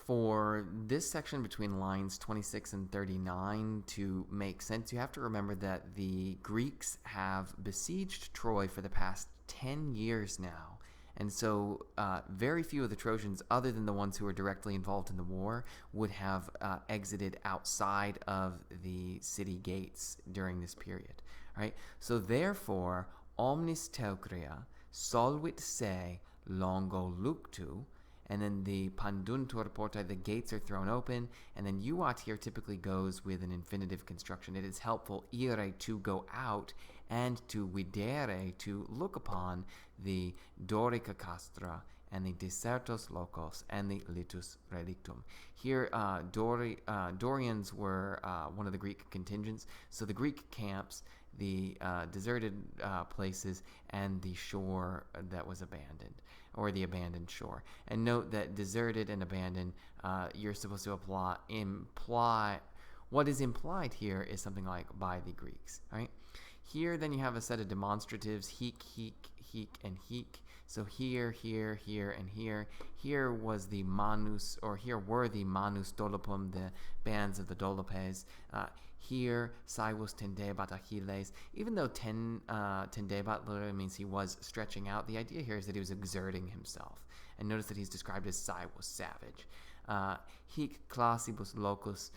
For this section between lines 26 and 39 to make sense, you have to remember that the Greeks have besieged Troy for the past 10 years now. And so very few of the Trojans, other than the ones who were directly involved in the war, would have exited outside of the city gates during this period. Right? So therefore, omnis teucria solvit se longo luctu, and then the panduntur portae, the gates are thrown open, and then euat here typically goes with an infinitive construction. It is helpful ire, to go out, and to videre, to look upon the dorica castra, and the desertos locos, and the litus relictum. Here, Dorians were one of the Greek contingents, so the Greek camps, the deserted places, and the shore that was abandoned, or the abandoned shore. And note that deserted and abandoned, you're supposed to imply, what is implied here is something like by the Greeks, right? Here, then you have a set of demonstratives, hic, and hic. So here, and here. Here was the manus, or here were the manus dolopum, the bands of the dolopes. Here, saevus tendebat Achilles. Even though tendebat literally means he was stretching out, the idea here is that he was exerting himself. And notice that he's described as saevus, savage. Hic classibus locus,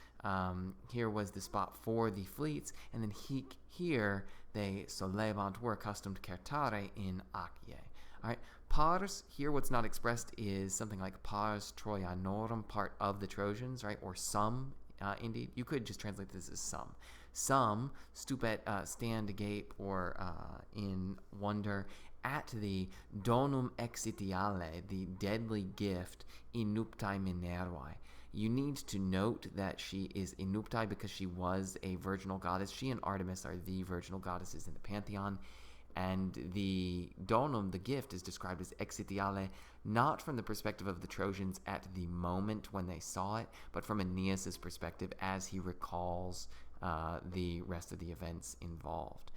here was the spot for the fleets, and then hic, here they solevant, were accustomed certare in Achaea. All right, pars, here what's not expressed is something like pars Troianorum, part of the Trojans, right, or some, indeed. You could just translate this as some. Some stupet, stand agape, or in wonder, at the donum exitiale, the deadly gift, in nuptae Minervae. You need to note that she is in nuptae because she was a virginal goddess. She and Artemis are the virginal goddesses in the pantheon. And the donum, the gift, is described as exitiale, not from the perspective of the Trojans at the moment when they saw it, but from Aeneas' perspective as he recalls the rest of the events involved.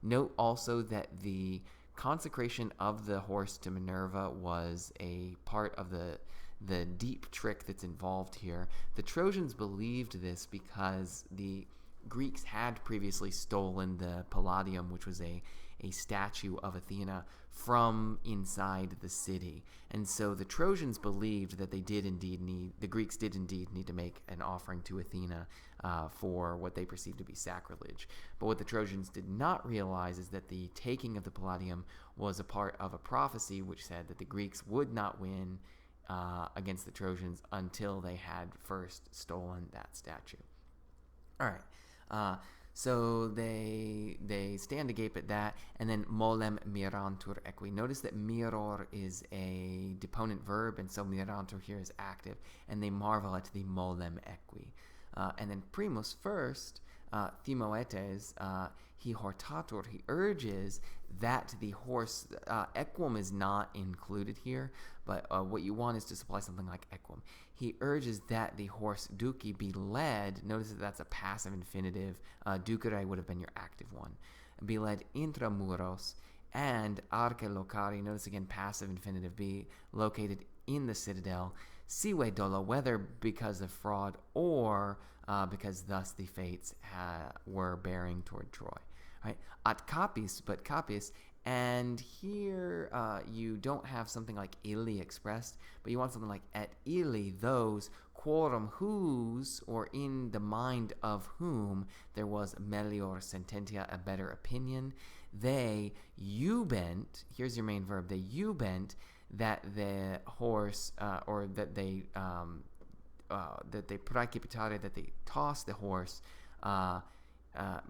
Note also that the consecration of the horse to Minerva was a part of the deep trick that's involved here. The Trojans believed this because the Greeks had previously stolen the Palladium, which was a statue of Athena, from inside the city. And so the Trojans believed that the Greeks did indeed need to make an offering to Athena for what they perceived to be sacrilege. But what the Trojans did not realize is that the taking of the Palladium was a part of a prophecy which said that the Greeks would not win against the Trojans until they had first stolen that statue. All right, so they stand agape at that, and then molem mirantur equi. Notice that miror is a deponent verb, and so mirantur here is active, and they marvel at the molem equi. And then primus, first, Timoetes, he hortatur, he urges that the horse, equum is not included here, but what you want is to supply something like equum. He urges that the horse duci be led, notice that that's a passive infinitive, ducere would have been your active one, be led intramuros, and arche locari, notice again passive infinitive, be located in the citadel, sive dolo, whether because of fraud or because thus the fates were bearing toward Troy. Right? At capis, but capis, and here you don't have something like illi expressed, but you want something like et illi, those, quorum whose, or in the mind of whom there was melior sententia, a better opinion. They jubent, here's your main verb, they jubent that the horse, or that they praecipitare, that they toss the horse,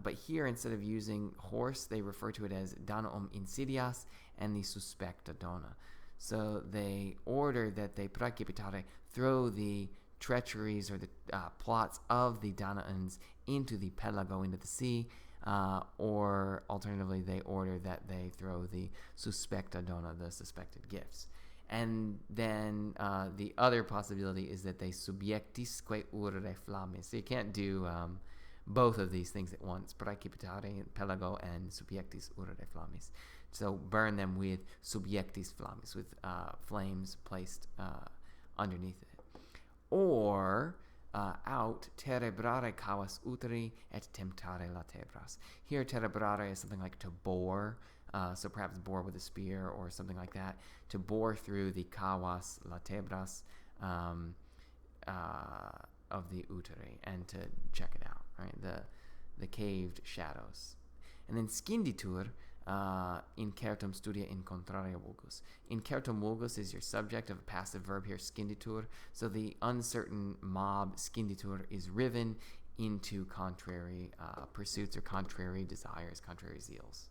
but here instead of using horse, they refer to it as danaum insidias and the suspecta dona. So they order that they praecipitare, throw the treacheries or the plots of the Danaans into the pelago, into the sea, or alternatively they order that they throw the suspecta dona, the suspected gifts. And then the other possibility is that they subiectisque urre flammis. So you can't do both of these things at once, praecipitare pelago and subiectis urre flammis. So burn them with subiectis flammis, with flames placed underneath it. or out terebrare cavas uteri et temptare latebras. Here, terebrare is something like to bore, so perhaps bore with a spear or something like that, to bore through the cavas latebras of the uteri and to check it out, right? The caved shadows. And then scinditur, incertum studia in contraria vulgus. Incertum vulgus is your subject of a passive verb here, scinditur. So the uncertain mob, scinditur, is riven into contrary pursuits or contrary desires, contrary zeals.